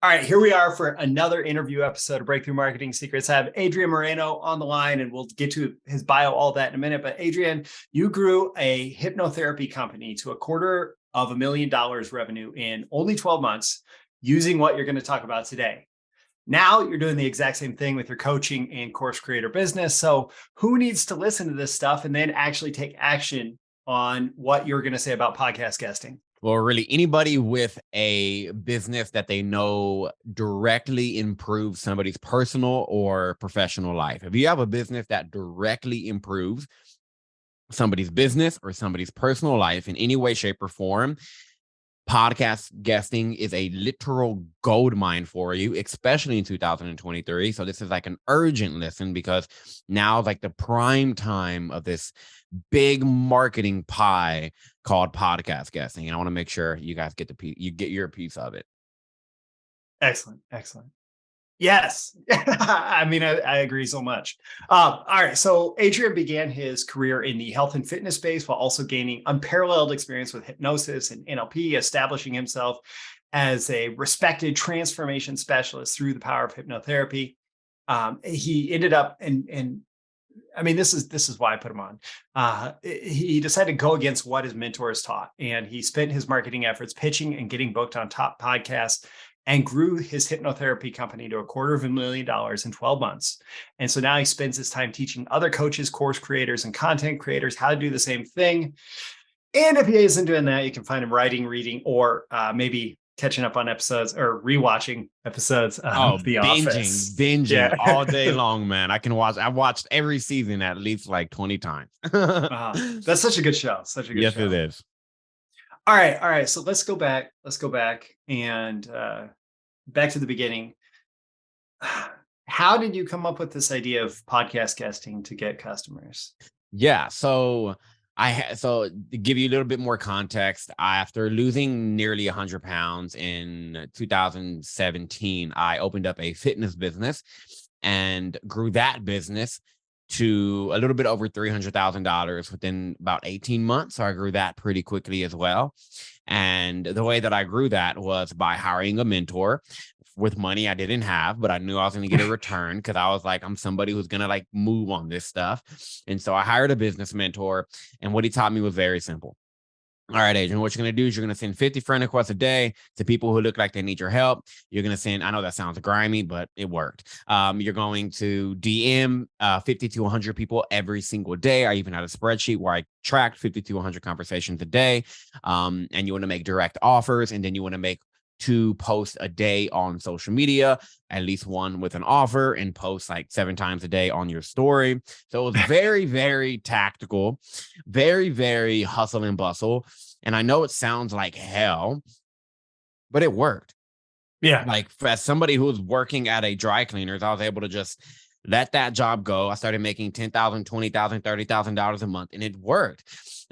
All right, here we are for another interview episode of Breakthrough Marketing Secrets. I have Adrian Moreno on the line, and we'll get to his bio, all that in a minute. But Adrian, you grew a hypnotherapy company to $250,000 revenue in only 12 months using what you're going to talk about today. Now you're doing the exact same thing with your coaching and course creator business. So who needs to listen to this stuff and then actually take action on what you're going to say about podcast guesting? Well, really anybody with a business that they know directly improves somebody's personal or professional life. If you have a business that directly improves somebody's business or somebody's personal life in any way, shape, or form, podcast guesting is a literal gold mine for you, especially in 2023. So this is like an urgent listen because now is like the prime time of this big marketing pie called podcast guesting. And I want to make sure you guys get your piece of it. Excellent. Yes. I mean, I agree so much. All right. So Adrian began his career in the health and fitness space while also gaining unparalleled experience with hypnosis and NLP, establishing himself as a respected transformation specialist through the power of hypnotherapy. He ended up and I mean, this is why I put him on. He decided to go against what his mentors taught, and he spent his marketing efforts pitching and getting booked on top podcasts, and grew his hypnotherapy company to $250,000 in 12 months. And so now he spends his time teaching other coaches, course creators, and content creators how to do the same thing. And if he isn't doing that, you can find him writing, reading, or maybe catching up on episodes or rewatching episodes of The Office. Binging all day long, man. I've watched every season at least like 20 times. That's such a good show. Such a good show. Yes, it is. All right. So let's go back and back to the beginning. How did you come up with this idea of podcast guesting to get customers? Yeah. So to give you a little bit more context, after losing nearly 100 pounds in 2017, I opened up a fitness business and grew that business to a little bit over $300,000 within about 18 months. So I grew that pretty quickly as well. And the way that I grew that was by hiring a mentor with money I didn't have, but I knew I was going to get a return because I was like, I'm somebody who's going to like move on this stuff. And so I hired a business mentor, and what he taught me was very simple. All right, Adrian, what you're going to do is you're going to send 50 friend requests a day to people who look like they need your help. You're going to send, I know that sounds grimy, but it worked. You're going to DM 50 to 100 people every single day. I even had a spreadsheet where I tracked 50 to 100 conversations a day. And you want to make direct offers, and then you want to make 2 posts a day on social media, at least 1 with an offer, and post like 7 times a day on your story. So it was very, very tactical, very, very hustle and bustle. And I know it sounds like hell, but it worked. Yeah. Like as somebody who was working at a dry cleaners, I was able to just let that job go. I started making $10,000, $20,000, $30,000 a month, and it worked.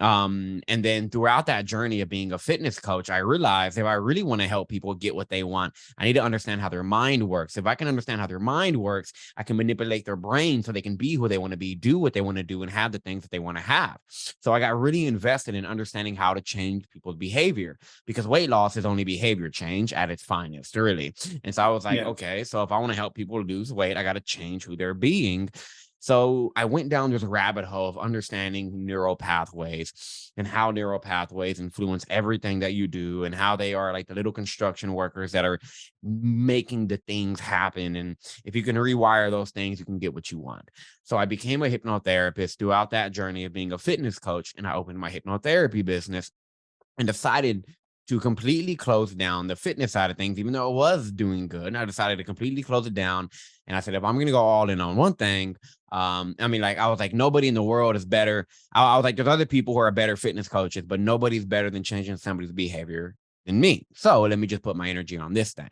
And then throughout that journey of being a fitness coach, I realized if I really want to help people get what they want, I need to understand how their mind works. If I can understand how their mind works, I can manipulate their brain so they can be who they want to be, do what they want to do, and have the things that they want to have. So I got really invested in understanding how to change people's behavior, because weight loss is only behavior change at its finest, really. And so I was like, okay, so if I want to help people lose weight, I got to change who they're being. So I went down this rabbit hole of understanding neural pathways and how neural pathways influence everything that you do, and how they are like the little construction workers that are making the things happen. And if you can rewire those things, you can get what you want. So I became a hypnotherapist throughout that journey of being a fitness coach, and I opened my hypnotherapy business and decided to completely close down the fitness side of things, even though it was doing good. And I decided to completely close it down. And I said, if I'm going to go all in on one thing, I was like, nobody in the world is better. I was like, there's other people who are better fitness coaches, but nobody's better than changing somebody's behavior than me. So let me just put my energy on this thing.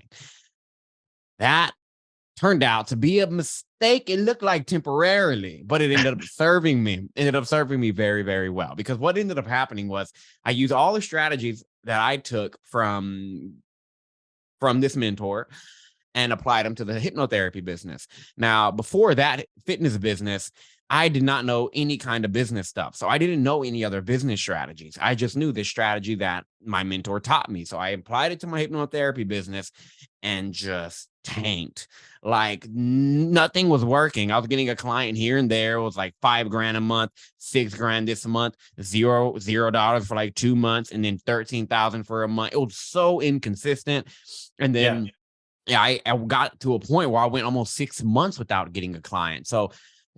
That turned out to be a mistake. It looked like temporarily, but it ended up serving me. Very, very well, because what ended up happening was I used all the strategies that I took from this mentor, and applied them to the hypnotherapy business. Now, before that fitness business, I did not know any kind of business stuff. So I didn't know any other business strategies. I just knew this strategy that my mentor taught me. So I applied it to my hypnotherapy business and just tanked. Like nothing was working. I was getting a client here and there. It was like $5,000 a month, $6,000 this month, $0 for like 2 months, and then 13,000 for a month. It was so inconsistent. And then I got to a point where I went almost 6 months without getting a client. So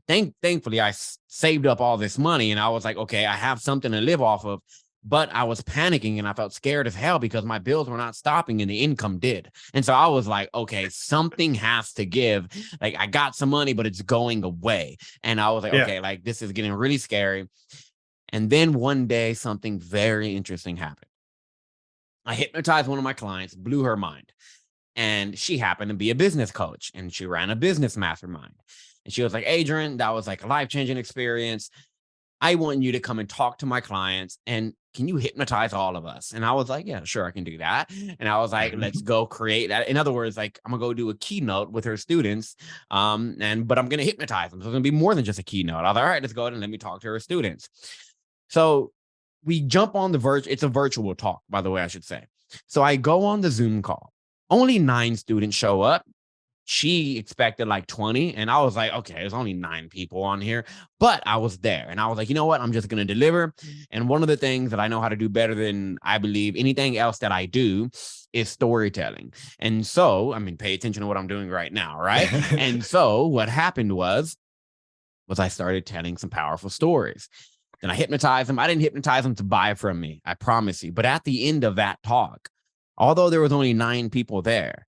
thankfully, I saved up all this money and I was like, okay, I have something to live off of. But I was panicking and I felt scared as hell because my bills were not stopping and the income did. And so I was like, okay, something has to give. Like I got some money, but it's going away. And I was like, okay, like this is getting really scary. And then one day, something very interesting happened. I hypnotized one of my clients, blew her mind. And she happened to be a business coach and she ran a business mastermind. And she was like, Adrian, that was like a life-changing experience. I want you to come and talk to my clients and can you hypnotize all of us? And I was like, yeah, sure, I can do that. And I was like, let's go create that. In other words, like I'm gonna go do a keynote with her students. But I'm gonna hypnotize them. So it's gonna be more than just a keynote. I was like, all right, let's go ahead and let me talk to her students. So we jump on it's a virtual talk, by the way, I should say. So I go on the Zoom call. Only 9 students show up. She expected like 20. And I was like, okay, there's only 9 people on here. But I was there. And I was like, you know what? I'm just going to deliver. And one of the things that I know how to do better than I believe anything else that I do is storytelling. And so, I mean, pay attention to what I'm doing right now, right? And so what happened was I started telling some powerful stories. Then I hypnotized them. I didn't hypnotize them to buy from me, I promise you. But at the end of that talk, although there was only 9 people there,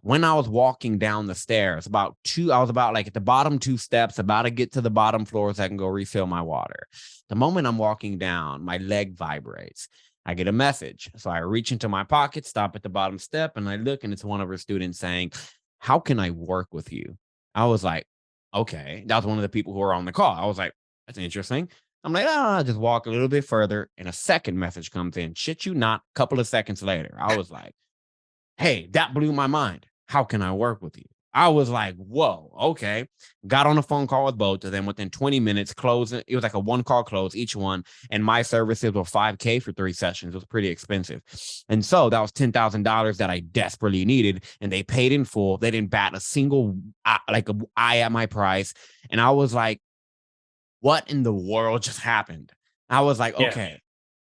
when I was walking down the stairs, I was about like at the bottom 2 steps, about to get to the bottom floor so I can go refill my water. The moment I'm walking down, my leg vibrates. I get a message. So I reach into my pocket, stop at the bottom step, and I look, and it's one of her students saying, how can I work with you? I was like, okay. That was one of the people who were on the call. I was like, that's interesting. I'm like, I'll just walk a little bit further. And a second message comes in. Shit you not, a couple of seconds later. I was like, hey, that blew my mind. How can I work with you? I was like, whoa, okay. Got on a phone call with both of them within 20 minutes, closing. It was like a 1-call close each one. And my services were $5,000 for 3 sessions. It was pretty expensive. And so that was $10,000 that I desperately needed. And they paid in full. They didn't bat a single eye at my price. And I was like, what in the world just happened? I was like, okay.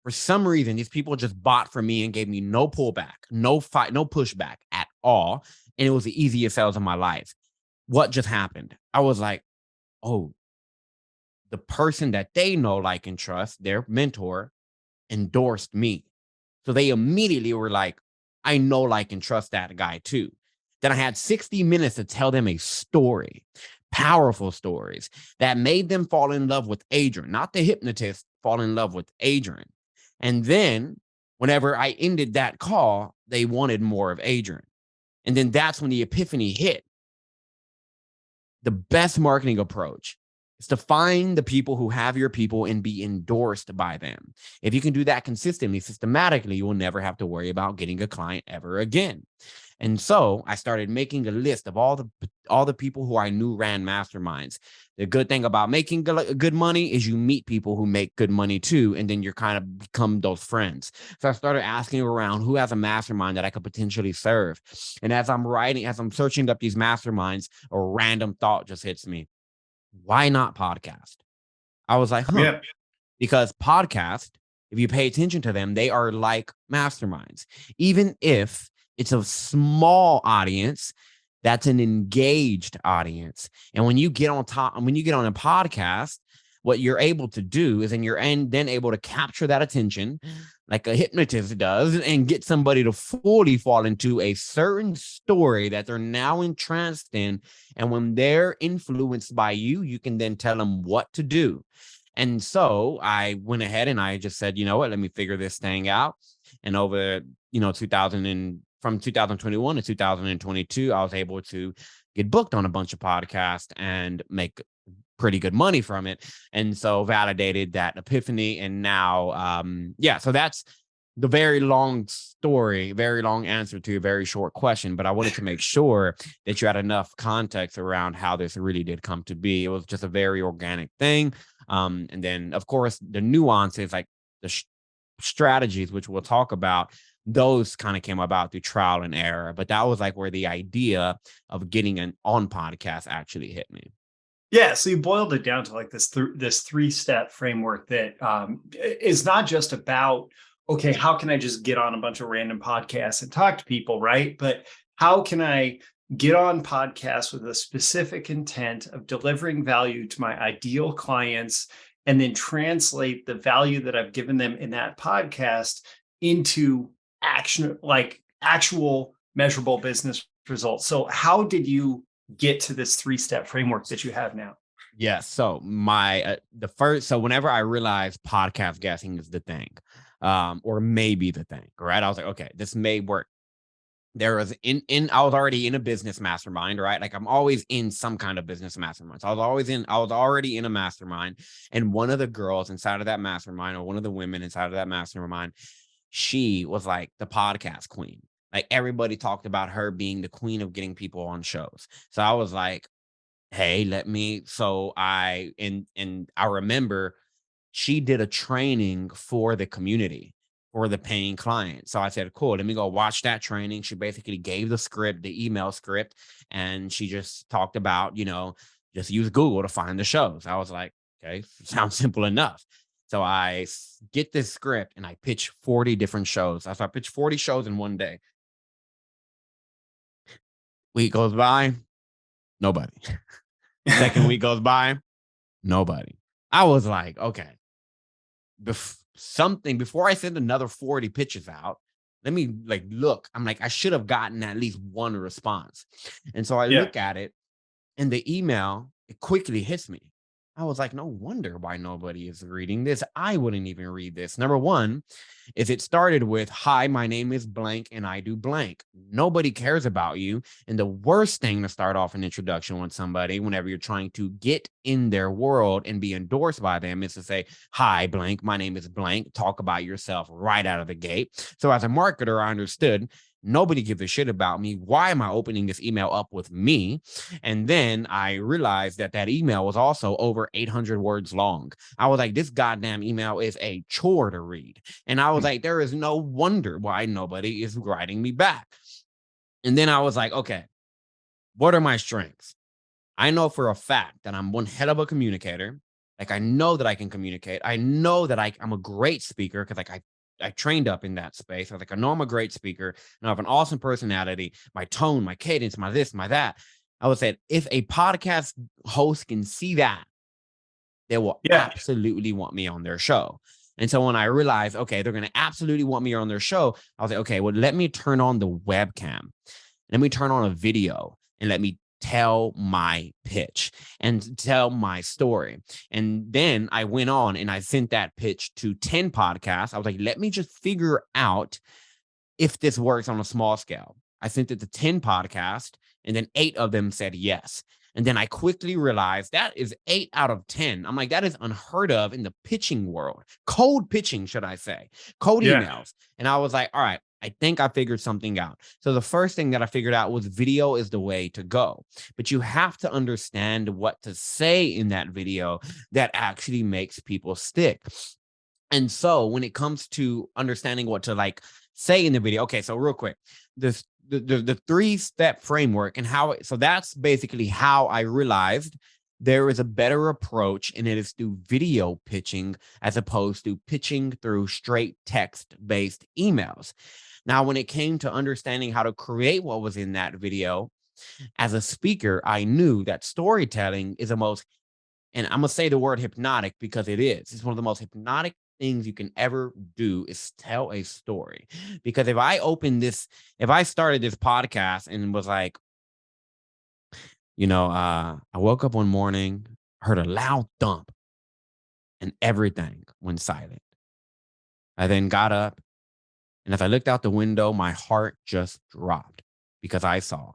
For some reason, these people just bought from me and gave me no pullback, no fight, no pushback at all. And it was the easiest sales of my life. What just happened? I was like, oh, the person that they know, like, and trust, their mentor, endorsed me. So they immediately were like, I know, like, and trust that guy too. Then I had 60 minutes to tell them a story, powerful stories that made them fall in love with Adrian, not the hypnotist, fall in love with Adrian. And then whenever I ended that call, they wanted more of Adrian. And then that's when the epiphany hit. The best marketing approach is to find the people who have your people and be endorsed by them. If you can do that consistently, systematically, you will never have to worry about getting a client ever again. And so I started making a list of all the people who I knew ran masterminds. The good thing about making good money is you meet people who make good money too, and then you're kind of become those friends. So I started asking around who has a mastermind that I could potentially serve. And as I'm searching up these masterminds, a random thought just hits me. Why not podcast? I was like, because podcast, if you pay attention to them, they are like masterminds. Even if it's a small audience, that's an engaged audience. And when you get on a podcast, what you're able to do is then able to capture that attention like a hypnotist does and get somebody to fully fall into a certain story that they're now entranced in. And when they're influenced by you, you can then tell them what to do. And so I went ahead and I just said, you know what, let me figure this thing out. And over, from 2021 to 2022, I was able to get booked on a bunch of podcasts and make pretty good money from it. And so validated that epiphany. And now, so that's the very long story, very long answer to a very short question, but I wanted to make sure that you had enough context around how this really did come to be. It was just a very organic thing. And then, of course, the nuances, like the strategies, which we'll talk about, those kind of came about through trial and error. But that was like where the idea of getting an on podcast actually hit me. Yeah, so you boiled it down to like this three-step framework that is not just about, okay, how can I just get on a bunch of random podcasts and talk to people, right? But how can I get on podcasts with a specific intent of delivering value to my ideal clients, and then translate the value that I've given them in that podcast into action, like actual measurable business results. So how did you get to this three-step framework that you have now? Yeah. So so whenever I realized podcast guessing is the thing, or maybe the thing, right? I was like, okay, this may work. There was I was already in a business mastermind, right? Like I'm always in some kind of business mastermind. So I was already in a mastermind. And one of the girls inside of that mastermind, or one of the women inside of that mastermind, she was like the podcast queen. Like everybody talked about her being the queen of getting people on shows. So I was like, hey, and I remember she did a training for the community, for the paying client. So I said, cool, let me go watch that training. She basically gave the script, the email script, and she just talked about, just use Google to find the shows. I was like, okay, sounds simple enough. So I get this script and I pitch 40 different shows. So I pitched 40 shows in one day. Week goes by, nobody. Second week goes by, nobody. I was like, okay, before I send another 40 pitches out, let me look. I'm like, I should have gotten at least one response. And so I Yeah. look at it, and the email, it quickly hits me. I was like, no wonder why nobody is reading this. I wouldn't even read this. Number one is it started with, hi, my name is blank and I do blank. Nobody cares about you. And the worst thing to start off an introduction with somebody whenever you're trying to get in their world and be endorsed by them is to say, hi, blank, my name is blank. Talk about yourself right out of the gate. So as a marketer, I understood nobody gives a shit about me. Why am I opening this email up with me? And then I realized that email was also over 800 words long. I was like, this goddamn email is a chore to read. And I was like, there is no wonder why nobody is writing me back. And then I was like, okay, what are my strengths? I know for a fact that I'm one hell of a communicator. Like I know that I can communicate. I know that I'm a great speaker because I trained up in that space. I was like, I know I'm a great speaker and I have an awesome personality, my tone, my cadence, my this, my that. I would say if a podcast host can see that, they will Yeah. absolutely want me on their show. And so when I realized, okay, they're going to absolutely want me on their show, I was like, okay, well, let me turn on the webcam. Let me turn on a video and let me tell my pitch and tell my story. And then I went on and I sent that pitch to 10 podcasts. I was like, let me just figure out if this works on a small scale. I sent it to 10 podcasts and then 8 of them said yes. And then I quickly realized that is 8 out of 10. I'm like, that is unheard of in the pitching world. Cold pitching, should I say, cold Yeah. emails. And I was like, all right, I think I figured something out. So the first thing that I figured out was video is the way to go. But you have to understand what to say in that video that actually makes people stick. And so when it comes to understanding what to say in the video, okay, so real quick, the 3-step framework and so that's basically how I realized there is a better approach, and it is through video pitching as opposed to pitching through straight text-based emails. Now, when it came to understanding how to create what was in that video, as a speaker, I knew that storytelling is and I'm going to say the word hypnotic because it is. It's one of the most hypnotic things you can ever do is tell a story. Because if I started this podcast and was like, I woke up one morning, heard a loud thump, and everything went silent. I then got up, and as I looked out the window, my heart just dropped because I saw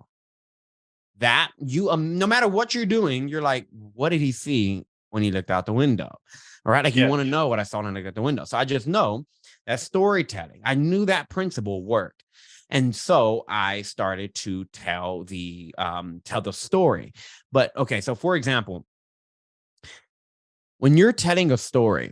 that no matter what you're doing, you're like, what did he see when he looked out the window? All right. Like you want to know what I saw when I looked out the window. So I just know That's storytelling. I knew that principle worked. And so I started to tell the story. But okay, so for example, when you're telling a story,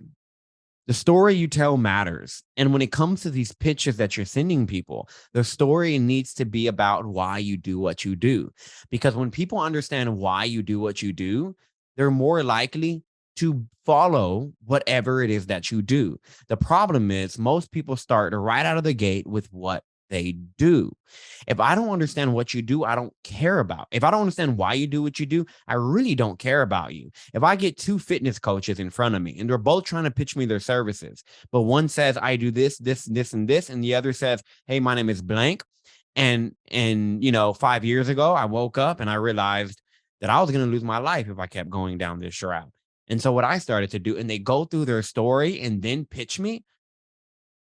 the story you tell matters. And when it comes to these pitches that you're sending people, the story needs to be about why you do what you do. Because when people understand why you do what you do, they're more likely to follow whatever it is that you do. The problem is most people start right out of the gate with what they do. If I don't understand what you do, I don't care about. If I don't understand why you do what you do, I really don't care about you. If I get two fitness coaches in front of me and they're both trying to pitch me their services, but one says I do this, this, this, and this, and the other says, hey, my name is blank. And 5 years ago, I woke up and I realized that I was going to lose my life if I kept going down this route. And so what I started to do, and they go through their story and then pitch me.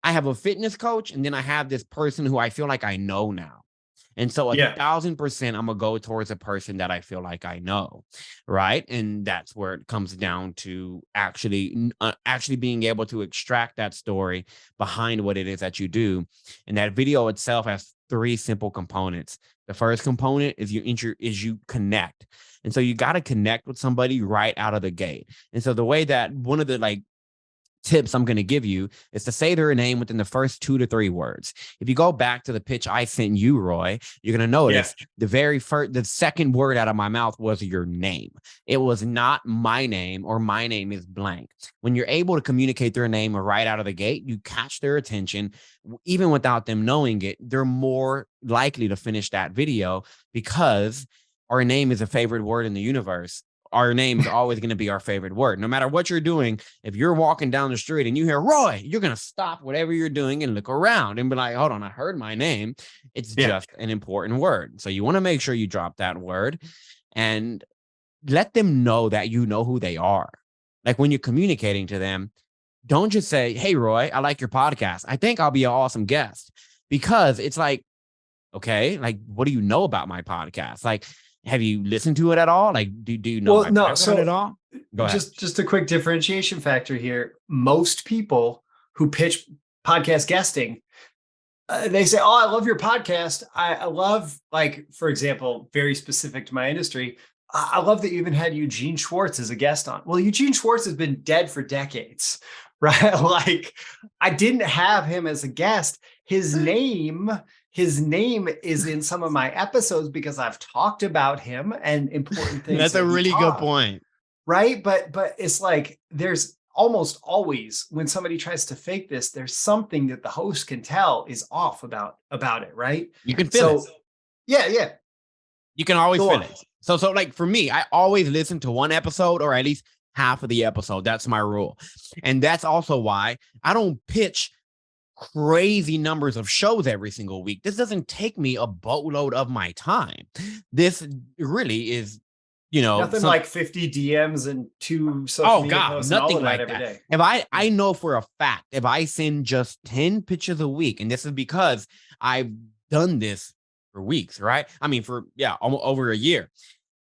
I have a fitness coach, and then I have this person who I feel like I know now. And so 1,000%, I'm gonna go towards a person that I feel like I know, right? And that's where it comes down to actually being able to extract that story behind what it is that you do. And that video itself has 3 simple components. The first component is you connect, and so you got to connect with somebody right out of the gate. And so the way that one of the tips I'm going to give you is to say their name within the first 2 to 3 words. If you go back to the pitch I sent you, Roy, you're going to notice the second word out of my mouth was your name. It was not my name or my name is blank. When you're able to communicate their name right out of the gate, you catch their attention. Even without them knowing it, they're more likely to finish that video because our name is a favorite word in the universe. Our name is always going to be our favorite word. No matter what you're doing, if you're walking down the street and you hear Roy, you're going to stop whatever you're doing and look around and be like, hold on, I heard my name. It's just an important word. So you want to make sure you drop that word and let them know that you know who they are. Like when you're communicating to them, don't just say, hey, Roy, I like your podcast. I think I'll be an awesome guest, because it's like, okay, like, what do you know about my podcast? Like, have you listened to it at all? Like, do you know my background at all? Go ahead. Just a quick differentiation factor here. Most people who pitch podcast guesting, they say, oh, I love your podcast. I love, like, for example, very specific to my industry, I love that you even had Eugene Schwartz as a guest on. Well, Eugene Schwartz has been dead for decades, right? Like, I didn't have him as a guest. His name is in some of my episodes because I've talked about him and important things. That's a really good point. Right. But it's like, there's almost always, when somebody tries to fake this, there's something that the host can tell is off about it. Right. You can feel it. Yeah. You can always feel it. So like for me, I always listen to one episode or at least half of the episode. That's my rule. And that's also why I don't pitch crazy numbers of shows every single week. This doesn't take me a boatload of my time. This really is, nothing like 50 DMs and 2 social media posts, nothing like that every day. If I know for a fact, if I send just 10 pitches a week, and this is because I've done this for weeks, right? I mean, for almost over a year.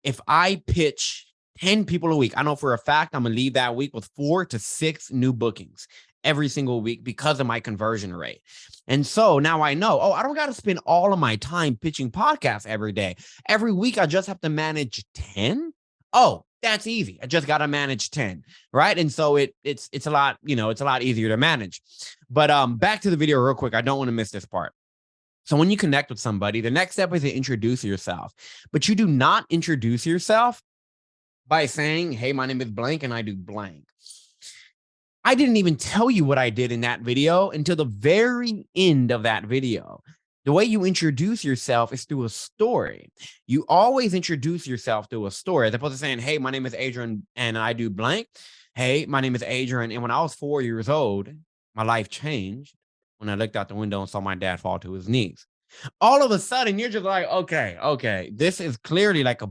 If I pitch 10 people a week, I know for a fact I'm gonna leave that week with 4 to 6 new bookings every single week because of my conversion rate. And so now I know, I don't got to spend all of my time pitching podcasts every day. Every week, I just have to manage 10. Oh, that's easy. I just got to manage 10. Right. And so it's a lot, it's a lot easier to manage. But back to the video real quick. I don't want to miss this part. So when you connect with somebody, the next step is to introduce yourself, but you do not introduce yourself by saying, hey, my name is blank and I do blank. I didn't even tell you what I did in that video until the very end of that video. The way you introduce yourself is through a story. You always introduce yourself through a story, as opposed to saying, hey, my name is Adrian and I do blank. Hey, my name is Adrian. And when I was 4 years old, my life changed when I looked out the window and saw my dad fall to his knees. All of a sudden, you're just like, okay, this is clearly like a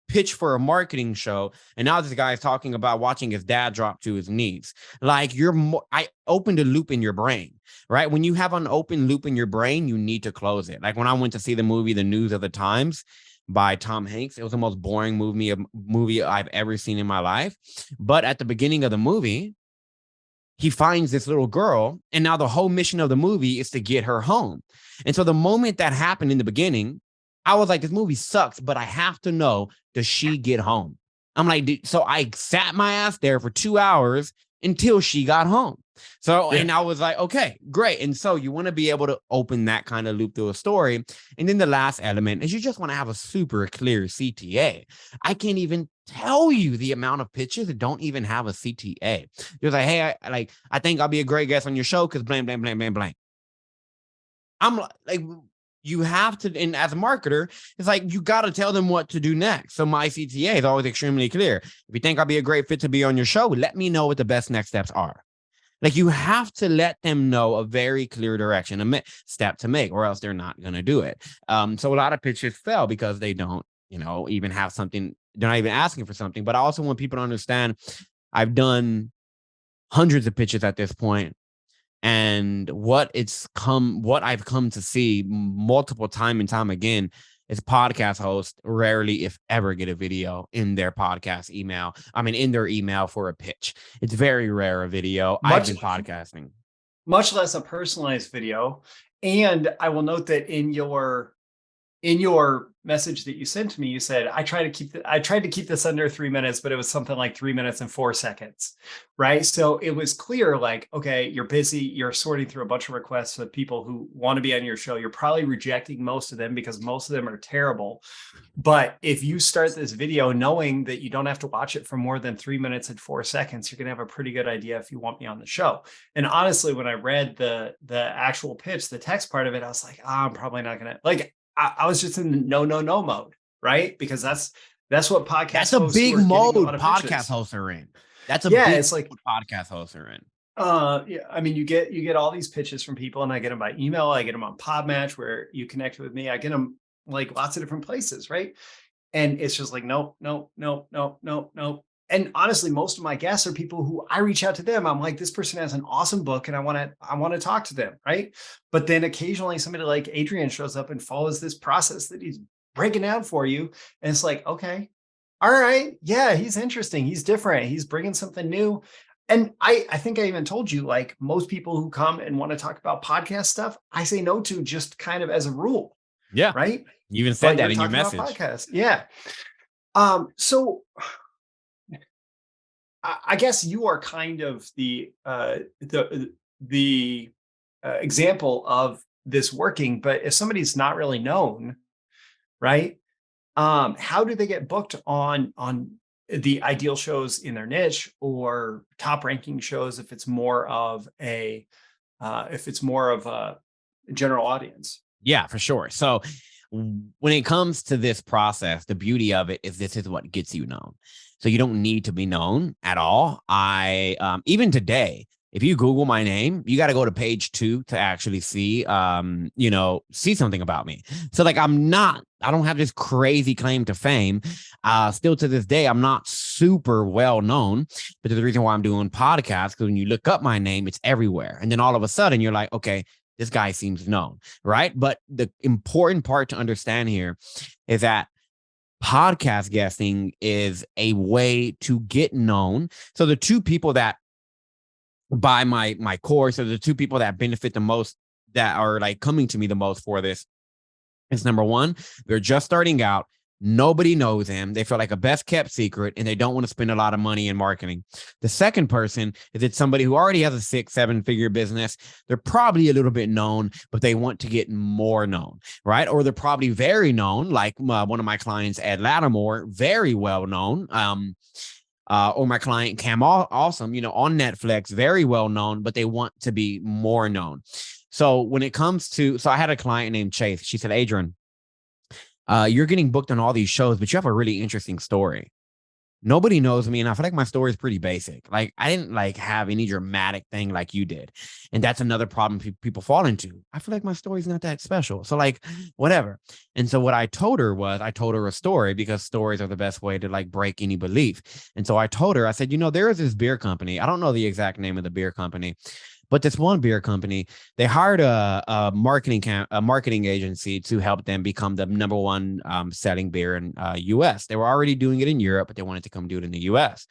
pitch for a marketing show, and now this guy is talking about watching his dad drop to his knees. Like, I opened a loop in your brain, right? When you have an open loop in your brain, you need to close it. Like when I went to see the movie The News of the Times by Tom Hanks, it was the most boring movie I've ever seen in my life. But at the beginning of the movie, he finds this little girl, and now the whole mission of the movie is to get her home. And so the moment that happened in the beginning, I was like, this movie sucks, but I have to know, does she get home? I'm like, so I sat my ass there for 2 hours until she got home. So, and I was like, okay, great. And so you want to be able to open that kind of loop through a story. And then the last element is you just want to have a super clear CTA. I can't even tell you the amount of pitches that don't even have a CTA. You're like, hey, I think I'll be a great guest on your show because blank, blank, blank, blank, blank. I'm like, you have to, and as a marketer, it's like, you got to tell them what to do next. So my CTA is always extremely clear. If you think I'll be a great fit to be on your show, let me know what the best next steps are. Like, you have to let them know a very clear direction, a step to make, or else they're not going to do it. So a lot of pitches fail because they don't, even have something. They're not even asking for something. But I also want people to understand, I've done hundreds of pitches at this point. And what I've come to see multiple time and time again is podcast hosts rarely, if ever, get a video in their podcast email. In their email for a pitch. It's very rare a video. I've been podcasting. Much less a personalized video. And I will note that in your message that you sent to me, you said, I tried to keep this under 3 minutes, but it was something like 3 minutes and 4 seconds, right? So it was clear, like, okay, you're busy, you're sorting through a bunch of requests of people who want to be on your show. You're probably rejecting most of them because most of them are terrible. But if you start this video knowing that you don't have to watch it for more than 3 minutes and 4 seconds, you're going to have a pretty good idea if you want me on the show. And honestly, when I read the actual pitch, the text part of it, I was like, I'm probably not going to, like, I was just in no mode, right? Because that's what podcast. That's a big mode podcast hosts are in. That's a big it's like podcast hosts are in. Yeah, you get all these pitches from people, and I get them by email. I get them on Podmatch, where you connect with me. I get them like lots of different places, right? And it's just like nope. And honestly, most of my guests are people who I reach out to them. I'm like, this person has an awesome book and I want to talk to them. Right. But then occasionally somebody like Adrian shows up and follows this process that he's breaking down for you. And it's like, okay, all right. Yeah, he's interesting. He's different. He's bringing something new. And I think I even told you, like, most people who come and want to talk about podcast stuff, I say no to just kind of as a rule. Yeah. Right. You even said that in your message. Podcast. Yeah. So I guess you are kind of the example of this working, but if somebody's not really known, right? How do they get booked on the ideal shows in their niche or top ranking shows if it's more of a general audience? Yeah, for sure. So when it comes to this process, the beauty of it is this is what gets you known. So you don't need to be known at all. Even today, if you Google my name, you got to go to page 2 to actually see, see something about me. So like, I don't have this crazy claim to fame. Still to this day, I'm not super well known, but the reason why I'm doing podcasts, because when you look up my name, it's everywhere. And then all of a sudden you're like, okay, this guy seems known, right? But the important part to understand here is that podcast guesting is a way to get known. So the two people that buy my course, or the two people that benefit the most, that are like coming to me the most for this, is number one, they're just starting out. Nobody knows them. They feel like a best kept secret and they don't want to spend a lot of money in marketing. The second person is it's somebody who already has a 6-7 figure business. They're probably a little bit known, but they want to get more known, right? Or they're probably very known, like one of my clients, Ed Lattimore, very well known. Or my client, Cam Awesome, on Netflix, very well known, but they want to be more known. So when it comes to, I had a client named Chase. She said, Adrian, you're getting booked on all these shows, but you have a really interesting story. Nobody knows me, and I feel like my story is pretty basic. Like, I didn't have any dramatic thing like you did. And that's another problem people fall into. I feel like my story's not that special. So whatever. And so what I told her a story, because stories are the best way to break any belief. And so I told her, I said, there is this beer company. I don't know the exact name of the beer company, But this one beer company, they hired a marketing agency to help them become the number one selling beer in U.S. They were already doing it in Europe, but they wanted to come do it in the U.S.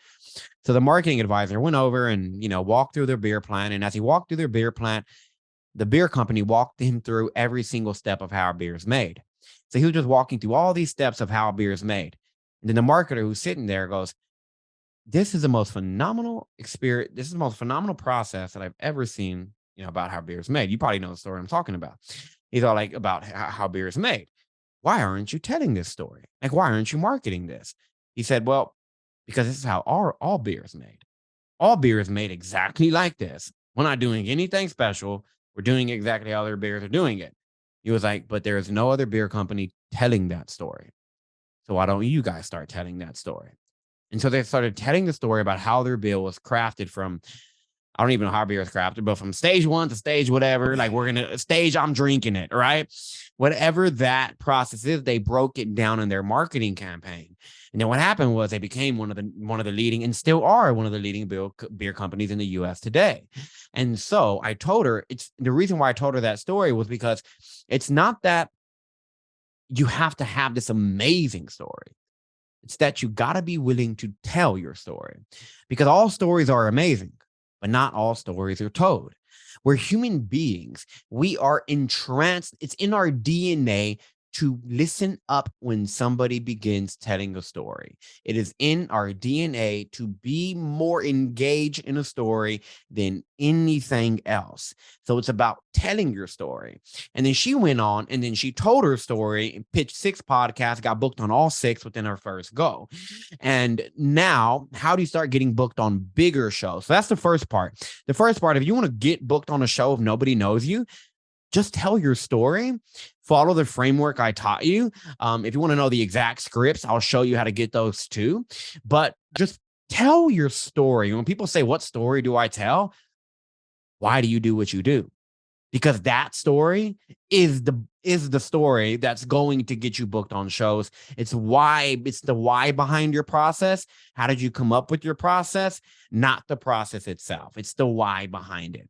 So the marketing advisor went over and walked through their beer plan. And as he walked through their beer plan, the beer company walked him through every single step of how a beer is made. So he was just walking through all these steps of how a beer is made. And then the marketer who's sitting there goes, this is the most phenomenal experience. This is the most phenomenal process that I've ever seen, about how beer is made. You probably know the story I'm talking about. He's all like, about how beer is made. Why aren't you telling this story? Like, why aren't you marketing this? He said, well, because this is how all beer is made. All beer is made exactly like this. We're not doing anything special. We're doing exactly how other beers are doing it. He was like, but there is no other beer company telling that story. So why don't you guys start telling that story? And so they started telling the story about how their beer was crafted from, I don't even know how beer is crafted, but from stage one to stage whatever, like we're going to stage, I'm drinking it, right? Whatever that process is, they broke it down in their marketing campaign. And then what happened was they became one of the leading, and still are one of the leading beer companies in the US today. And so I told her, it's the reason why I told her that story was because it's not that you have to have this amazing story. It's that you got to be willing to tell your story, because all stories are amazing, but not all stories are told. We're human beings. We are entranced. It's in our DNA to listen up when somebody begins telling a story. It is in our DNA to be more engaged in a story than anything else. So it's about telling your story. And then she went on and then she told her story and pitched 6 podcasts, got booked on all 6 within her first go. And now, how do you start getting booked on bigger shows? So that's the first part. The first part, if you want to get booked on a show if nobody knows you, just tell your story, follow the framework I taught you. If you want to know the exact scripts, I'll show you how to get those too. But just tell your story. When people say, what story do I tell? Why do you do what you do? Because that story is the story that's going to get you booked on shows. It's the why behind your process. How did you come up with your process? Not the process itself. It's the why behind it.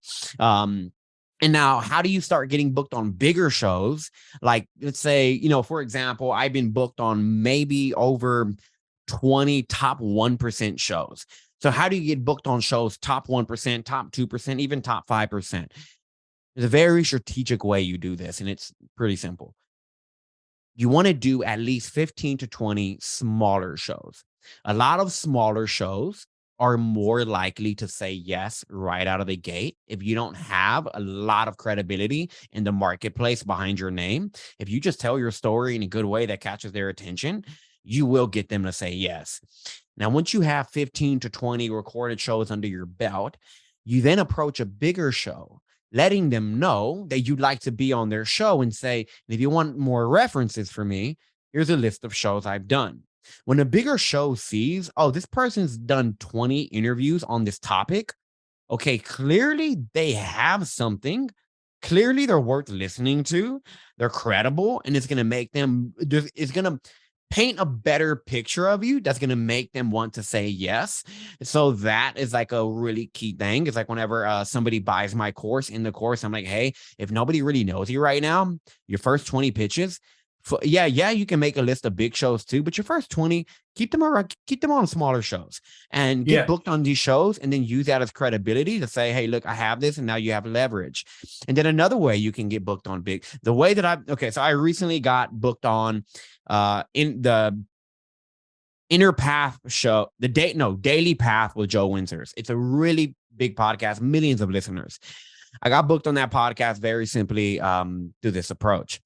And now, how do you start getting booked on bigger shows? Like, let's say, for example, I've been booked on maybe over 20 top 1% shows. So how do you get booked on shows top 1%, top 2%, even top 5%? There's a very strategic way you do this, and it's pretty simple. You want to do at least 15 to 20 smaller shows. A lot of smaller shows are more likely to say yes right out of the gate if you don't have a lot of credibility in the marketplace behind your name. If you just tell your story in a good way that catches their attention, you will get them to say yes. Now, once you have 15 to 20 recorded shows under your belt, you then approach a bigger show, letting them know that you'd like to be on their show and say, if you want more references for me, here's a list of shows I've done. When a bigger show sees, oh, this person's done 20 interviews on this topic. Okay, clearly they have something. Clearly they're worth listening to. They're credible, and it's going to make them, it's going to paint a better picture of you that's going to make them want to say yes. So that is like a really key thing. It's like whenever somebody buys my course, in the course, I'm like, hey, if nobody really knows you right now, your first 20 pitches, you can make a list of big shows too, but your first 20, keep them on smaller shows and get booked on these shows, and then use that as credibility to say, hey, look, I have this, and now you have leverage. And then another way you can get booked on big, the way that so I recently got booked on in the Inner Path show, Daily Path with Joe Winters. It's a really big podcast, millions of listeners. I got booked on that podcast very simply through this approach.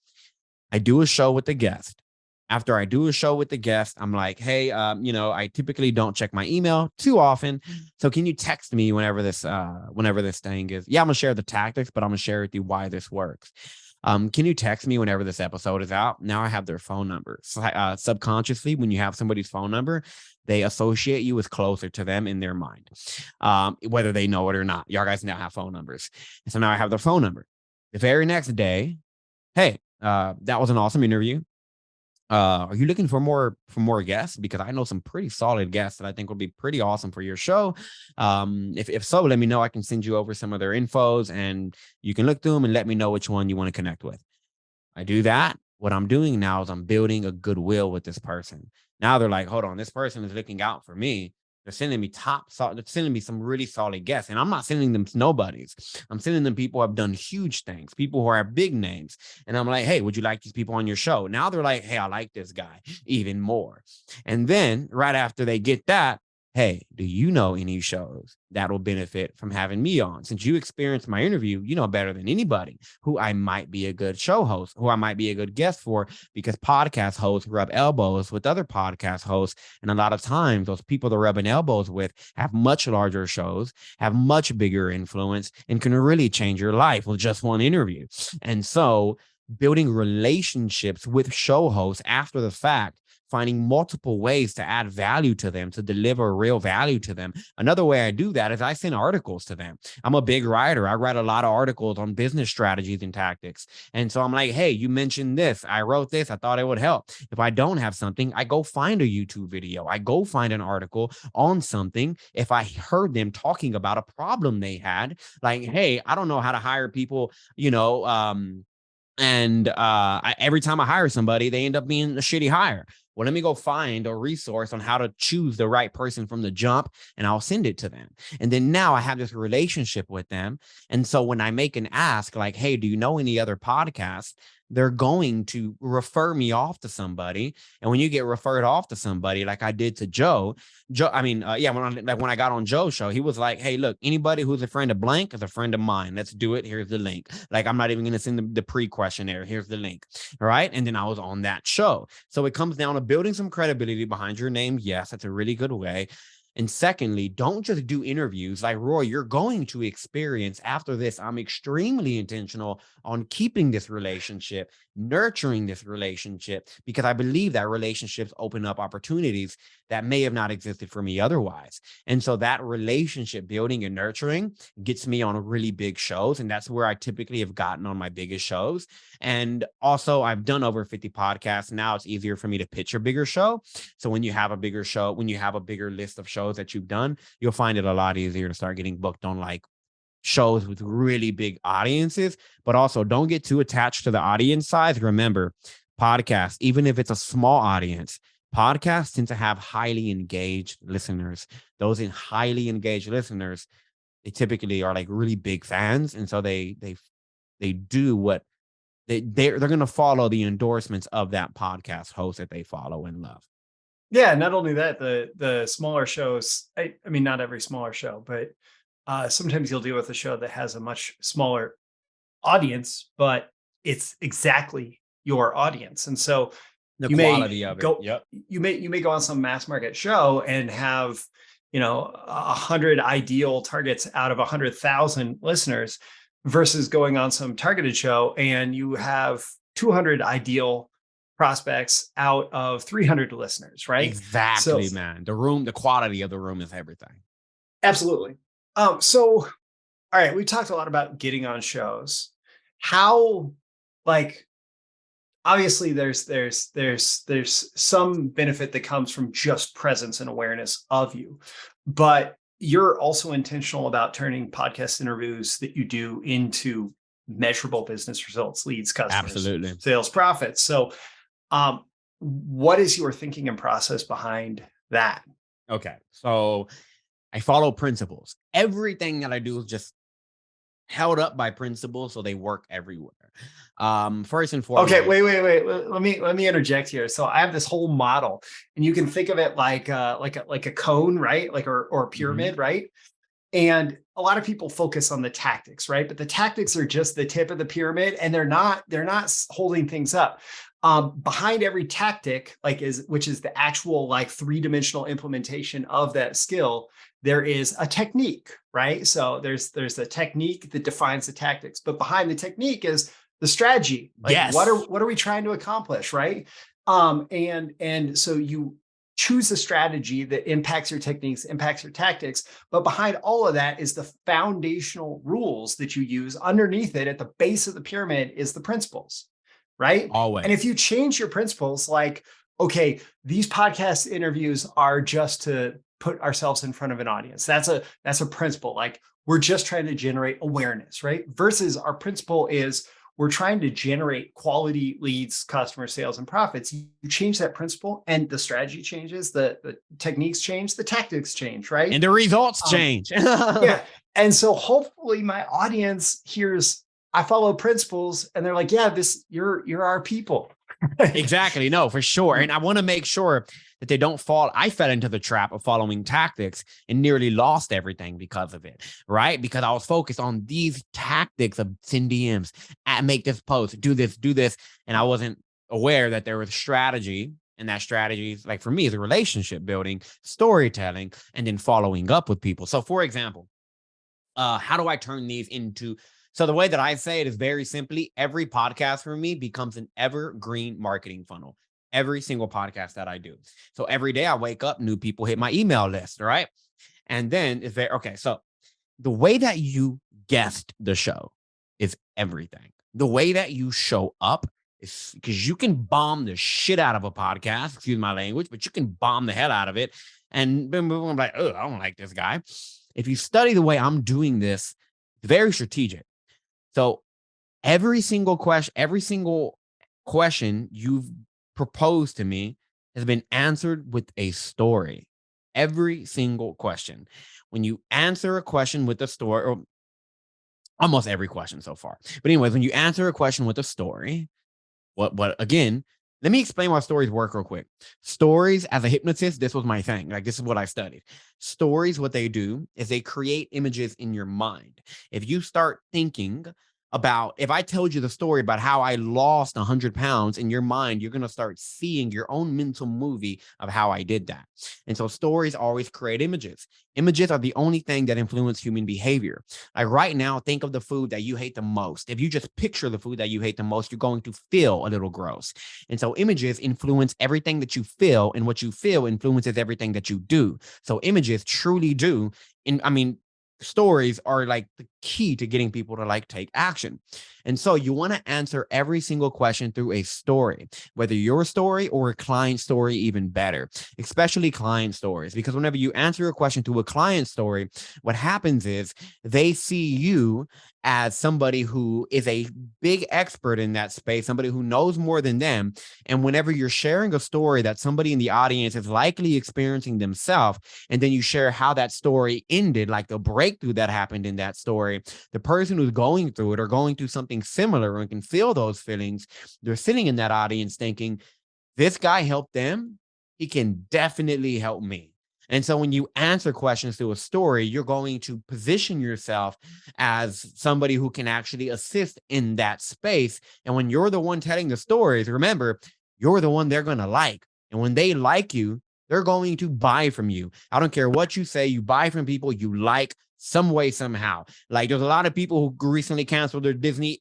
I do a show with the guest. After I do a show with the guest, I'm like, hey, I typically don't check my email too often. So can you text me whenever this thing is? Yeah, I'm gonna share the tactics, but I'm gonna share with you why this works. Can you text me whenever this episode is out? Now I have their phone number. Subconsciously, when you have somebody's phone number, they associate you as closer to them in their mind, whether they know it or not. Y'all guys now have phone numbers. And so now I have their phone number. The very next day, hey, that was an awesome interview. Are you looking for more guests? Because I know some pretty solid guests that I think would be pretty awesome for your show. If so, let me know. I can send you over some of their infos, and you can look through them and let me know which one you want to connect with. I do that. What I'm doing now is I'm building a goodwill with this person. Now they're like, hold on, this person is looking out for me. They're sending me they're sending me some really solid guests. And I'm not sending them nobodies. I'm sending them people who have done huge things, people who are big names. And I'm like, hey, would you like these people on your show? Now they're like, hey, I like this guy even more. And then right after they get that, hey, do you know any shows that will benefit from having me on? Since you experienced my interview, you know better than anybody who I might be a good show host, who I might be a good guest for, because podcast hosts rub elbows with other podcast hosts. And a lot of times, those people they're rubbing elbows with have much larger shows, have much bigger influence, and can really change your life with just one interview. And so, building relationships with show hosts after the fact, finding multiple ways to add value to them, to deliver real value to them. Another way I do that is I send articles to them. I'm a big writer. I write a lot of articles on business strategies and tactics. And so I'm like, hey, you mentioned this. I wrote this. I thought it would help. If I don't have something, I go find a YouTube video. I go find an article on something. If I heard them talking about a problem they had, like, hey, I don't know how to hire people, every time I hire somebody, they end up being a shitty hire. Well, let me go find a resource on how to choose the right person from the jump, and I'll send it to them. And then now I have this relationship with them. And so when I make an ask like, hey, do you know any other podcasts? They're going to refer me off to somebody. And when you get referred off to somebody, like I did to Joe, when I got on Joe's show, he was like, hey, look, anybody who's a friend of blank is a friend of mine. Let's do it. Here's the link. Like, I'm not even going to send the pre-questionnaire. Here's the link. All right. And then I was on that show. So it comes down to building some credibility behind your name. Yes, that's a really good way. And secondly, don't just do interviews like Roy. You're going to experience after this. I'm extremely intentional on keeping this relationship, nurturing this relationship, because I believe that relationships open up opportunities that may have not existed for me otherwise. And so that relationship building and nurturing gets me on really big shows. And that's where I typically have gotten on my biggest shows. And also, I've done over 50 podcasts. Now it's easier for me to pitch a bigger show. So when you have a bigger show, when you have a bigger list of shows that you've done, you'll find it a lot easier to start getting booked on like shows with really big audiences. But also, don't get too attached to the audience size. Remember, podcasts, even if it's a small audience, podcasts tend to have highly engaged listeners. Those in highly engaged listeners, they typically are like really big fans. And so they do what they're going to follow the endorsements of that podcast host that they follow and love. Yeah, not only that, the smaller shows, I mean, not every smaller show, but sometimes you'll deal with a show that has a much smaller audience, but it's exactly your audience. And so The you quality may of it. go, Yep. you may go on some mass market show and have, 100 ideal targets out of 100,000 listeners versus going on some targeted show and you have 200 ideal prospects out of 300 listeners, right? So Exactly, man. The quality of the room is everything. absolutely. So all right, we talked a lot about getting on shows. How, like, obviously there's some benefit that comes from just presence and awareness of you, but you're also intentional about turning podcast interviews that you do into measurable business results, leads, customers, Absolutely. sales, profits. So what is your thinking and process behind that? Okay. So I follow principles. Everything that I do is just held up by principles, so they work everywhere. First and foremost. Okay, wait. Let me interject here. So I have this whole model, and you can think of it like a cone, right? Like or a pyramid, right? And a lot of people focus on the tactics, right? But the tactics are just the tip of the pyramid, and they're not holding things up. Behind every tactic, which is the actual like three-dimensional implementation of that skill, there is a technique, right? So there's the technique that defines the tactics, but behind the technique is the strategy. Like, Yes. what are we trying to accomplish, right? And so you choose a strategy that impacts your techniques, impacts your tactics, but behind all of that is the foundational rules that you use. Underneath it, at the base of the pyramid, is the principles. right? And if Always. you change your principles, like, okay, these podcast interviews are just to put ourselves in front of an audience. That's a principle. Like, we're just trying to generate awareness, right? Versus our principle is we're trying to generate quality leads, customer sales, and profits. You change that principle and the strategy changes, the techniques change, the tactics change, right? And the results Um, change. yeah. And so hopefully my audience hears I follow principles and they're like, yeah, you're our people. Exactly. No, for sure. And I want to make sure that they don't fall. I fell into the trap of following tactics and nearly lost everything because of it, right? Because I was focused on these tactics of send DMs, make this post, do this, do this. And I wasn't aware that there was strategy. And that strategy is like for me is a relationship building, storytelling, and then following up with people. So for example, how do I turn these into? So the way that I say it is very simply, every podcast for me becomes an evergreen marketing funnel. Every single podcast that I do. So every day I wake up, new people hit my email list, right? And then it's very okay. So the way that you guest the show is everything. The way that you show up is because you can bomb the shit out of a podcast, excuse my language, but you can bomb the hell out of it. And boom, boom, I'm like, oh, I don't like this guy. If you study the way I'm doing this, it's very strategic. So every single question you've proposed to me has been answered with a story. Every single question. When you answer a question with a story, or almost every question so far. But anyways, when you answer a question with a story, what again, let me explain why stories work real quick. Stories as a hypnotist, this was my thing. Like, this is what I studied. Stories, what they do is they create images in your mind. If you start thinking about, if I told you the story about how I lost 100 pounds in your mind, you're going to start seeing your own mental movie of how I did that. And so stories always create images. Images are the only thing that influence human behavior. Like right now, think of the food that you hate the most. If you just picture the food that you hate the most, you're going to feel a little gross. And so images influence everything that you feel, and what you feel influences everything that you do. So images truly do. And I mean, stories are like the key to getting people to like take action. And so you want to answer every single question through a story, whether your story or a client story, even better, especially client stories, because whenever you answer a question through a client story, what happens is they see you as somebody who is a big expert in that space, somebody who knows more than them. And whenever you're sharing a story that somebody in the audience is likely experiencing themselves, and then you share how that story ended, like the breakthrough that happened in that story, the person who's going through it or going through something similar and can feel those feelings, they're sitting in that audience thinking, this guy helped them, he can definitely help me. And so when you answer questions through a story, you're going to position yourself as somebody who can actually assist in that space. And when you're the one telling the stories, remember, you're the one they're going to like. And when they like you, they're going to buy from you. I don't care what you say, you buy from people you like some way, somehow. Like, there's a lot of people who recently canceled their Disney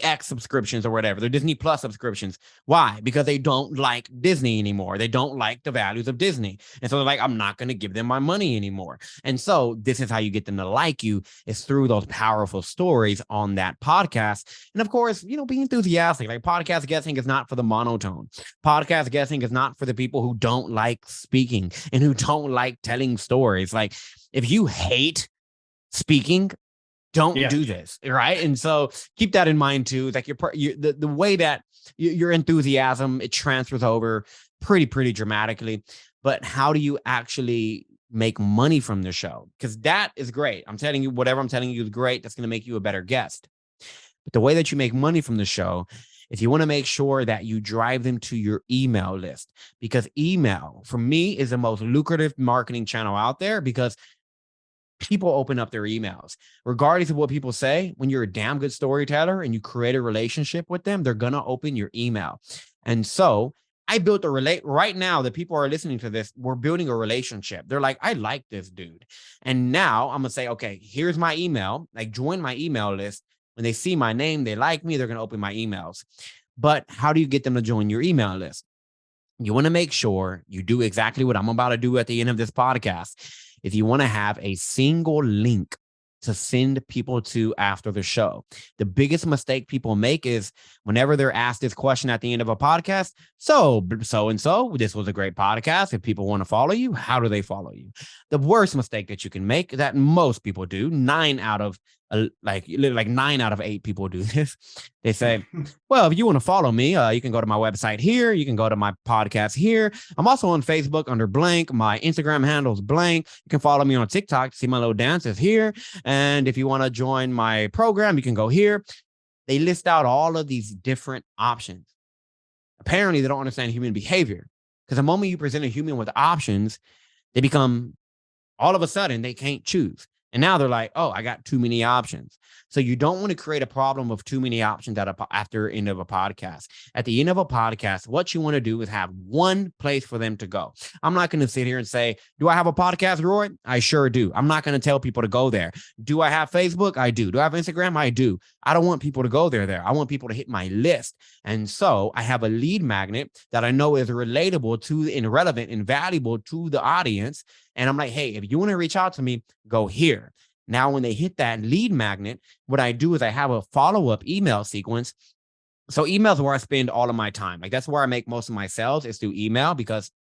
X subscriptions or whatever, their Disney Plus subscriptions. Why? Because they don't like Disney anymore. They don't like the values of Disney. And so they're like, I'm not going to give them my money anymore. And so this is how you get them to like you, is through those powerful stories on that podcast. And of course, be enthusiastic. Like, podcast guessing is not for the monotone. Podcast guessing is not for the people who don't like speaking and who don't like telling stories. Like, if you hate speaking, don't do this, right? And so keep that in mind too. Like, the way that your enthusiasm, it transfers over pretty dramatically. But how do you actually make money from the show? Because that is great. I'm telling you, whatever I'm telling you is great. That's going to make you a better guest. But the way that you make money from the show, if you want to make sure that you drive them to your email list, because email for me is the most lucrative marketing channel out there, because people open up their emails. Regardless of what people say, when you're a damn good storyteller and you create a relationship with them, they're going to open your email. And so I built right now that people are listening to this, we're building a relationship. They're like, I like this dude. And now I'm going to say, okay, here's my email. Like, join my email list. When they see my name, they like me, they're going to open my emails. But how do you get them to join your email list? You want to make sure you do exactly what I'm about to do at the end of this podcast. If you want to have a single link to send people to after the show. The biggest mistake people make is whenever they're asked this question at the end of a podcast, and so, this was a great podcast. If people want to follow you, how do they follow you? The worst mistake that you can make, that most people do, 9 out of 8 people do this. They say, well, if you want to follow me, you can go to my website here. You can go to my podcast here. I'm also on Facebook under blank. My Instagram handle is blank. You can follow me on TikTok to see my little dances here. And if you want to join my program, you can go here. They list out all of these different options. Apparently, they don't understand human behavior, because the moment you present a human with options, they become, all of a sudden, they can't choose. And now they're like, oh, I got too many options. So you don't want to create a problem of too many options after end of a podcast. At the end of a podcast, what you want to do is have one place for them to go. I'm not going to sit here and say, do I have a podcast, Roy? I sure do. I'm not going to tell people to go there. Do I have Facebook? I do. Do I have Instagram? I do. I don't want people to go there. I want people to hit my list. And so I have a lead magnet that I know is relatable to and relevant and valuable to the audience. And I'm like, hey, if you want to reach out to me, go here. Now, when they hit that lead magnet, what I do is I have a follow-up email sequence. So email is where I spend all of my time. Like, that's where I make most of my sales, is through email, because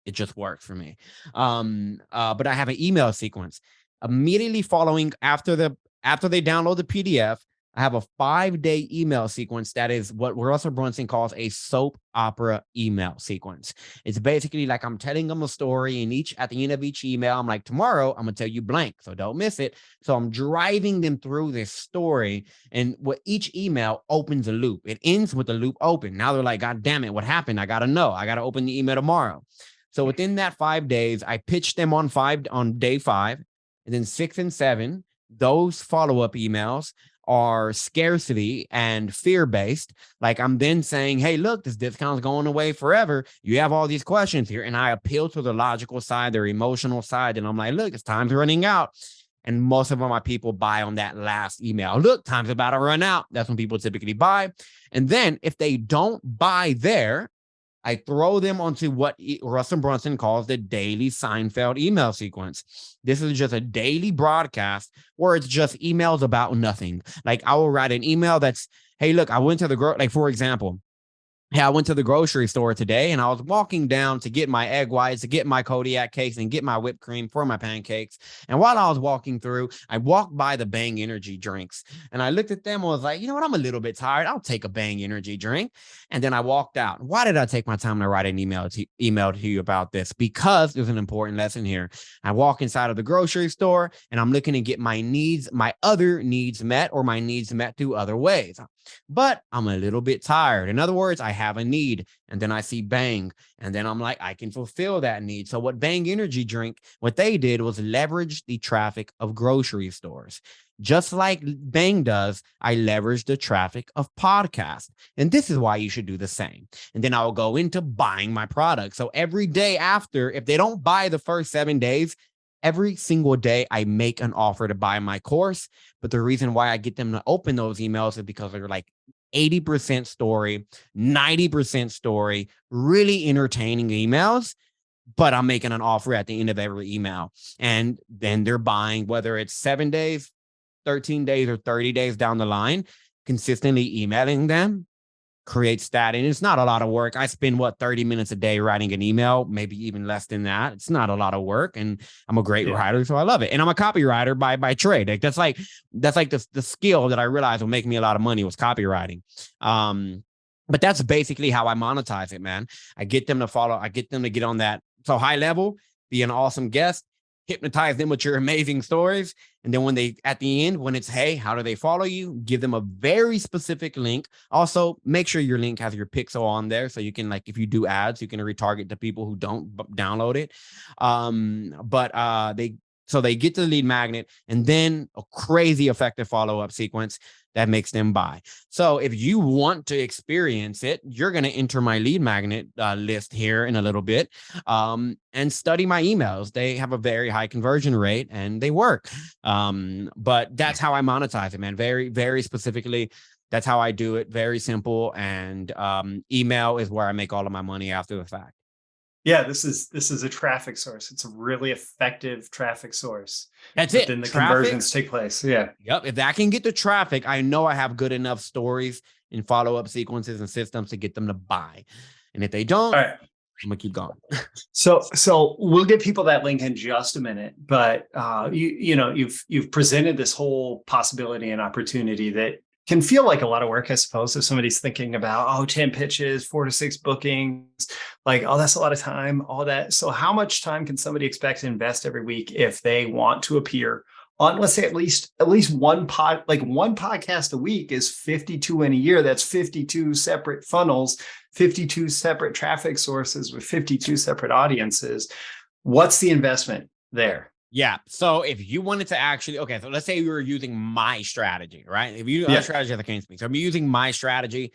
it just works for me. But I have an email sequence immediately following after they download the PDF. I have a 5-day email sequence that is what Russell Brunson calls a soap opera email sequence. It's basically like I'm telling them a story, and at the end of each email, I'm like, tomorrow I'm gonna tell you blank, so don't miss it. So I'm driving them through this story, and what each email opens a loop. It ends with the loop open. Now they're like, God damn it, what happened? I gotta know. I gotta open the email tomorrow. So within that 5 days, I pitched them on day 5, and then 6 and 7. Those follow-up emails are scarcity and fear-based. Like, I'm then saying, hey, look, this discount's going away forever. You have all these questions here. And I appeal to the logical side, their emotional side. And I'm like, look, it's time's running out. And most of my people buy on that last email. Look, time's about to run out. That's when people typically buy. And then if they don't buy there, I throw them onto what Russell Brunson calls the daily Seinfeld email sequence. This is just a daily broadcast where it's just emails about nothing. Like, I will write an email that's, hey, look, I went to for example, hey, I went to the grocery store today, and I was walking down to get my egg whites, to get my Kodiak cakes, and get my whipped cream for my pancakes. And while I was walking through, I walked by the Bang energy drinks, and I looked at them and was like, you know what? I'm a little bit tired. I'll take a Bang energy drink. And then I walked out. Why did I take my time to write an email to you about this? Because there's an important lesson here. I walk inside of the grocery store, and I'm looking to get my other needs met, or my needs met through other ways. But I'm a little bit tired. In other words, I have a need, and then I see Bang, and then I'm like, I can fulfill that need. So what Bang Energy Drink, what they did was leverage the traffic of grocery stores. Just like Bang does, I leverage the traffic of podcasts. And this is why you should do the same. And then I'll go into buying my product. So every day after, if they don't buy the first 7 days, every single day I make an offer to buy my course. But the reason why I get them to open those emails is because they're like 80% story, 90% story, really entertaining emails. But I'm making an offer at the end of every email. And then they're buying, whether it's 7 days, 13 days, or 30 days down the line, consistently emailing them creates that. And it's not a lot of work. I spend 30 minutes a day writing an email, maybe even less than that. It's not a lot of work, and I'm a great writer, so I love it. And I'm a copywriter by trade. Like, that's like the skill that I realized will make me a lot of money was copywriting. But that's basically how I monetize it, man. I get them to follow. I get them to get on that. So high level, be an awesome guest, hypnotize them with your amazing stories. And then at the end, when it's, hey, how do they follow you? Give them a very specific link. Also, make sure your link has your pixel on there. So you can, like, if you do ads, you can retarget the people who don't download it. So they get to the lead magnet, and then a crazy effective follow-up sequence that makes them buy. So if you want to experience it, you're going to enter my lead magnet list here in a little bit, and study my emails. They have a very high conversion rate, and they work. But that's how I monetize it, man. Very, very specifically, that's how I do it. Very simple. And email is where I make all of my money after the fact. Yeah, this is a traffic source. It's a really effective traffic source. That's But it. then the Traffic. conversions take place. Yeah. Yep. If that can get the traffic, I know I have good enough stories and follow-up sequences and systems to get them to buy. And if they don't, All right. I'm gonna keep going. So we'll give people that link in just a minute, but you've presented this whole possibility and opportunity that can feel like a lot of work, I suppose, if somebody's thinking about 10 pitches, 4 to 6 bookings, like, oh, that's a lot of time, all that. So how much time can somebody expect to invest every week if they want to appear on, let's say, at least one podcast a week is 52 in a year. That's 52 separate funnels, 52 separate traffic sources with 52 separate audiences. What's the investment there? Yeah. So if you wanted to actually, okay, so let's say you were using my strategy, right? If you Yeah. strategy that came to me. So I'm using my strategy.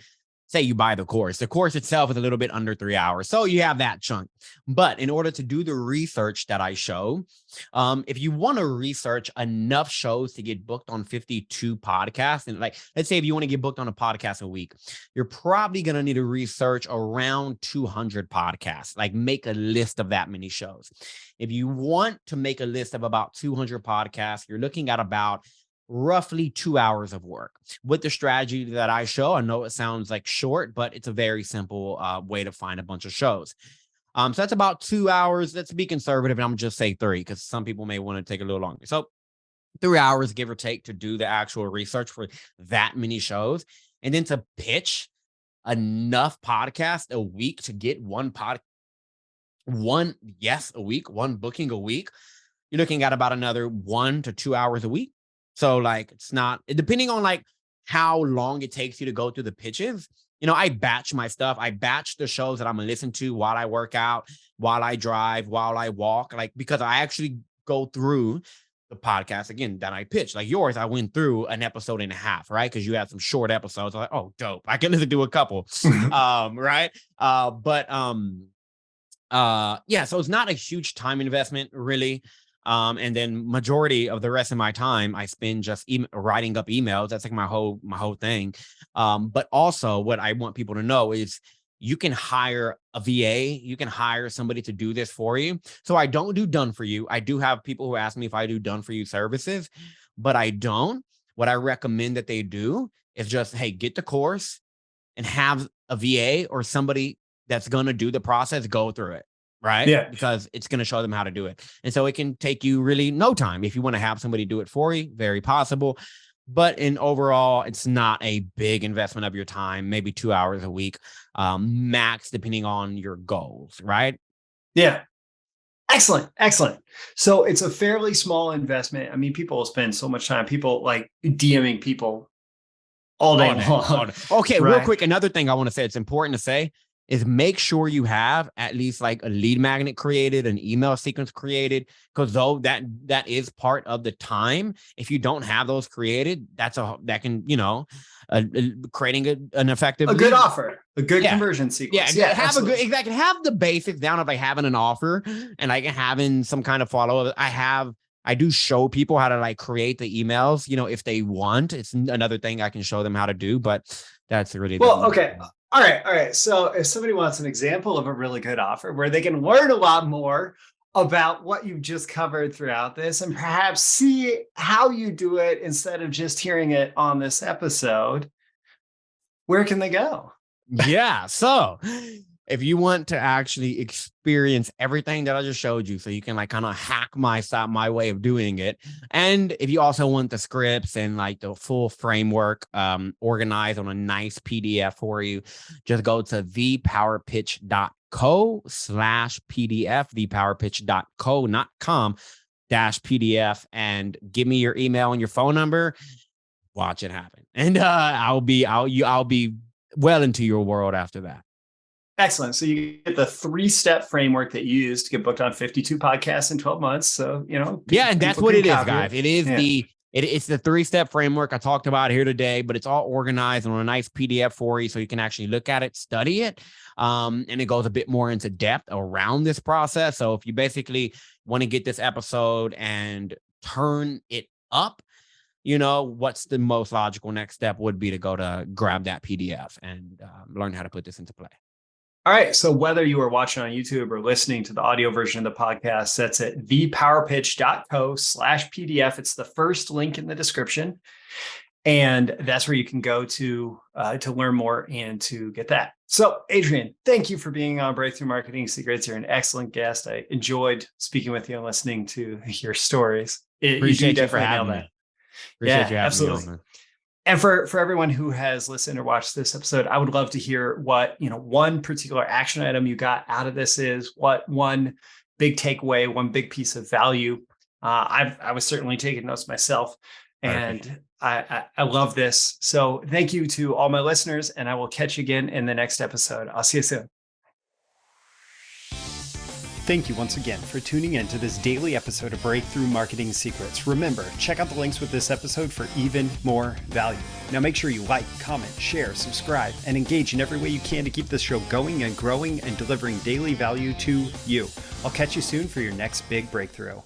Say you buy the course. The course itself is a little bit under 3 hours. So you have that chunk. But in order to do the research that I show, if you want to research enough shows to get booked on 52 podcasts, and like, let's say if you want to get booked on a podcast a week, you're probably going to need to research around 200 podcasts, like make a list of that many shows. If you want to make a list of about 200 podcasts, you're looking at about roughly 2 hours of work with the strategy that I show. I know it sounds like short, but it's a very simple way to find a bunch of shows. So that's about 2 hours. Let's be conservative, and I'm just say 3 because some people may want to take a little longer. So 3 hours, give or take, to do the actual research for that many shows, and then to pitch enough podcasts a week to get one yes a week, one booking a week. You're looking at about another 1 to 2 hours a week. So like, it's not, depending on like how long it takes you to go through the pitches. I batch my stuff. I batch the shows that I'm gonna listen to while I work out, while I drive, while I walk, like, because I actually go through the podcast again that I pitch. Like yours, I went through an episode and a half, right? Because you had some short episodes. I'm like, oh, dope. I can listen to a couple. Right. Yeah, so it's not a huge time investment, really. And then majority of the rest of my time I spend just writing up emails. That's like my whole thing. But also what I want people to know is you can hire a VA, you can hire somebody to do this for you. So I don't do done for you. I do have people who ask me if I do done for you services, but I don't. What I recommend that they do is just, hey, get the course and have a VA or somebody that's going to do the process go through it, right? Yeah. Because it's going to show them how to do it. And so it can take you really no time. If you want to have somebody do it for you, very possible. But in overall, it's not a big investment of your time, maybe 2 hours a week, max, depending on your goals, right? Yeah. Excellent. Excellent. So it's a fairly small investment. I mean, people will spend so much time, people like DMing people all day long. Okay, right? Real quick, another thing I want to say, it's important to say, is make sure you have at least like a lead magnet created, an email sequence created, because though that is part of the time. If you don't have those created, that can, creating an effective good lead. offer, a good conversion sequence. Yeah, have absolutely. Exactly. Have the basics down of like having an offer and like having some kind of follow-up. I do show people how to like create the emails, if they want. It's another thing I can show them how to do, but that's really okay. All right. So if somebody wants an example of a really good offer where they can learn a lot more about what you've just covered throughout this and perhaps see how you do it instead of just hearing it on this episode, where can they go? Yeah. So if you want to actually experience everything that I just showed you, so you can like kind of hack my way of doing it. And if you also want the scripts and like the full framework organized on a nice PDF for you, just go to thepowerpitch.co/PDF, thepowerpitch.co, not com -PDF, and give me your email and your phone number. Watch it happen. And I'll be well into your world after that. Excellent. So you get the 3-step framework that you use to get booked on 52 podcasts in 12 months. So, yeah, and that's what it is, guys. It is it's the 3-step framework I talked about here today, but it's all organized on a nice PDF for you so you can actually look at it, study it. And it goes a bit more into depth around this process. So if you basically want to get this episode and turn it up, what's the most logical next step would be to go to grab that PDF and learn how to put this into play. All right. So whether you are watching on YouTube or listening to the audio version of the podcast, that's at thepowerpitch.co/PDF. It's the first link in the description. And that's where you can go to learn more and to get that. So Adrian, thank you for being on Breakthrough Marketing Secrets. You're an excellent guest. I enjoyed speaking with you and listening to your stories. Appreciate you for having me. Appreciate you having absolutely. Me on. And for everyone who has listened or watched this episode, I would love to hear what, one particular action item you got out of this is, what one big takeaway, one big piece of value. I was certainly taking notes myself, and I love this. So thank you to all my listeners, and I will catch you again in the next episode. I'll see you soon. Thank you once again for tuning in to this daily episode of Breakthrough Marketing Secrets. Remember, check out the links with this episode for even more value. Now make sure you like, comment, share, subscribe, and engage in every way you can to keep this show going and growing and delivering daily value to you. I'll catch you soon for your next big breakthrough.